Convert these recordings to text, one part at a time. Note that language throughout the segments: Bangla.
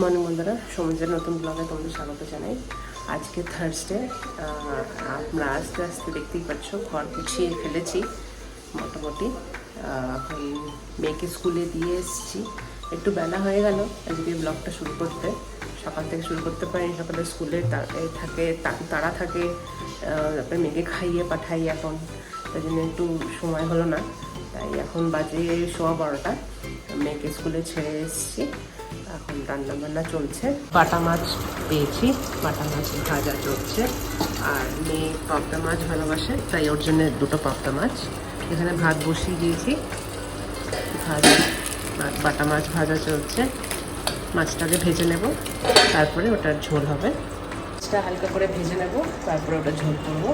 মর্নিং বন্ধুরা, সমাজের নতুন ব্লগে তোমাদের স্বাগত জানাই। আজকে থার্সডে। আমরা আস্তে আস্তে দেখতেই পাচ্ছ ঘর গুছিয়ে ফেলেছি মোটামুটি। এখন মেয়েকে স্কুলে দিয়ে এসেছি, একটু বেলা হয়ে গেল আজকে ব্লগটা শুরু করতে। সকাল থেকে শুরু করতে পারিনি, সকালে স্কুলে থাকে তারা থাকে, তারপরে মেয়েকে খাইয়ে পাঠাই এখন, তাই জন্য একটু সময় হলো না। তাই এখন বাজে 12:15, মেয়েকে স্কুলে ছেড়ে এসেছি। এখন রান্না বান্না চলছে। বাটা মাছ পেয়েছি, বাটা মাছ ভাজা চলছে। আর মেয়ে পাবদা মাছ ভালোবাসে, তাই ওর জন্য দুটো পাবদা মাছ। এখানে ভাত বসিয়ে দিয়েছি, বাটা মাছ ভাজা চলছে। মাছটাকে ভেজে নেব, তারপরে ওটার ঝোল হবে। মাছটা হালকা করে ভেজে নেব, তারপরে ওটা ঝোল করব।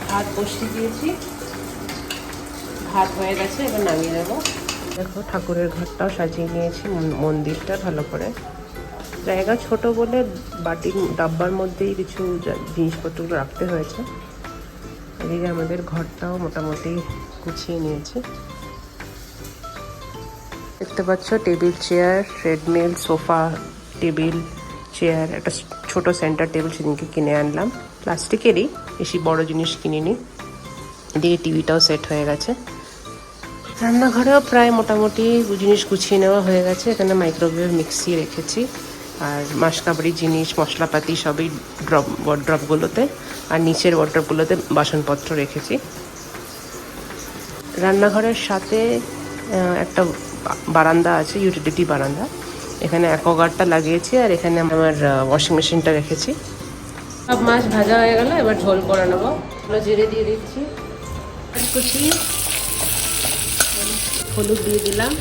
ভাত বসিয়ে দিয়েছি, ভাত হয়ে গেছে, এবার নামিয়ে নেব। দেখো ঠাকুরের ঘরটাও সাজিয়ে নিয়েছি, মন্দিরটা ভালো করে। জায়গা ছোট বলে বাটির ডাব্বার মধ্যেই কিছু জিনিসপত্রগুলো রাখতে হয়েছে। এদিকে আমাদের ঘরটাও মোটামুটি গুছিয়ে নিয়েছি। দেখতে পাচ্ছ table chair, treadmill, sofa, table chair, একটা ছোট সেন্টার টেবিল সেদিনকে কিনে আনলাম, প্লাস্টিকেরই, বেশি বড় জিনিস কিনিনি। এদিকে টিভিটাও সেট হয়ে গেছে। রান্নাঘরেও প্রায় মোটামুটি জিনিস গুছিয়ে নেওয়া হয়ে গেছে। এখানে মাইক্রোওয়েভ মিক্সি রেখেছি, আর মাসকাবাড়ির জিনিস মশলাপাতি সবই ওয়ার্ড্রপগুলোতে, আর নিচের ওয়ার্ড্রপগুলোতে বাসনপত্র রেখেছি। রান্নাঘরের সাথে একটা বারান্দা আছে, ইউটিলিটি বারান্দা। এখানে অ্যাকোয়াগার্ডটা লাগিয়েছি, আর এখানে আমার ওয়াশিং মেশিনটা রেখেছি। সব মাছ ভাজা হয়ে গেল, এবার ঝোল করে নেবো। জিরে দিয়ে দিচ্ছি, কুচি হলুদ দিয়ে দিলাম,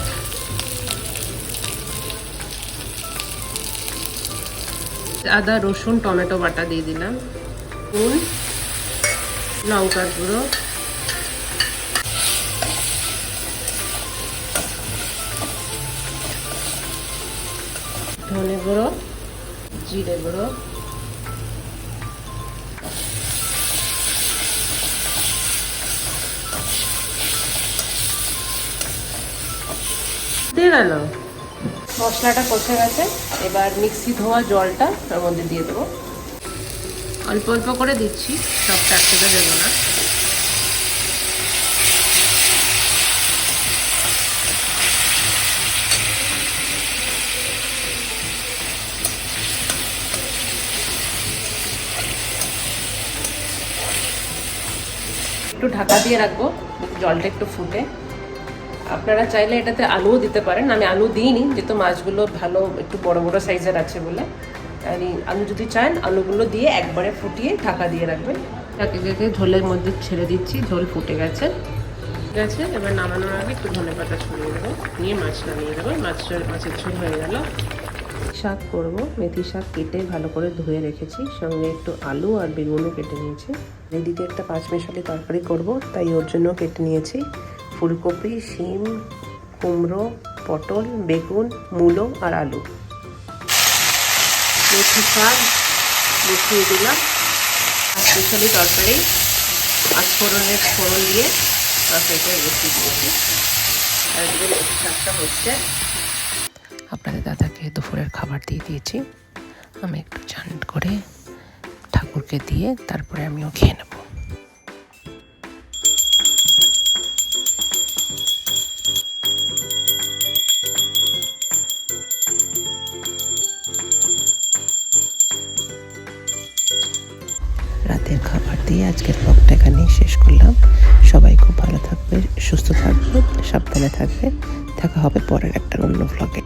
আদা রসুন টমেটো বাটা দিয়ে দিলাম, নুন, লঙ্কার গুঁড়ো, ধনে গুঁড়ো, জিরে গুঁড়ো, দিয়ে গেল। মশলাটা কষে গেছে, এবার মিক্সি ধোয়া জলটা তার মধ্যে দিয়ে দেবো। অল্প অল্প করে দিচ্ছি, সবটা একসাথে দেবো না। একটু ঢাকা দিয়ে রাখবো, জলটা একটু ফুটে। আপনারা চাইলে এটাতে আলুও দিতে পারেন, আমি আলু দিইনি, যেহেতু মাছগুলো ভালো একটু বড় বড় সাইজের আছে বলে। আর আলু যদি চান আলুগুলো দিয়ে একবারে ফুটিয়ে ঢাকা দিয়ে রাখবেন। একে ঝোলের মধ্যে ছেড়ে দিচ্ছি, ঝোল ফুটে গেছে। ঠিক আছে, এবার নামানোর আগে একটু ধনেপাতা ছড়িয়ে দেবো, নিয়ে মাছ নামিয়ে দেবো। মাছের ঝোল হয়ে গেল। শাক করব, মেথি শাক কেটে ভালো করে ধুয়ে রেখেছি, সঙ্গে একটু আলু আর বেগুনও কেটে নিয়েছি। এদিকে একটা পাঁচমিশালি তরকারি করব, তাই ওর জন্য কেটে নিয়েছি ফুলকপি, শিম, কুমড়ো, পটল, বেগুন, মূলো আর আলু। মেথি শাক বসিয়ে দিলাম। পাঁচমিশালি তরকারি, ফোড়ন দিয়ে তরকারিটা বসিয়ে দিয়েছি। আর এদিকে মেথি শাকটা হচ্ছে। আপনাদের দাদাকে দুপুরের খাবার দিয়ে দিয়েছি। আমি একটু চান করে ঠাকুরকে দিয়ে তারপরে আমিও খেয়ে নেব। রাতের খাবার দিয়ে আজকের ব্লগটা এখানেই শেষ করলাম। সবাই খুব ভালো থাকবে, সুস্থ থাকবে, সাবধানে থাকবে। দেখা হবে পরের একটা অন্য ব্লগে।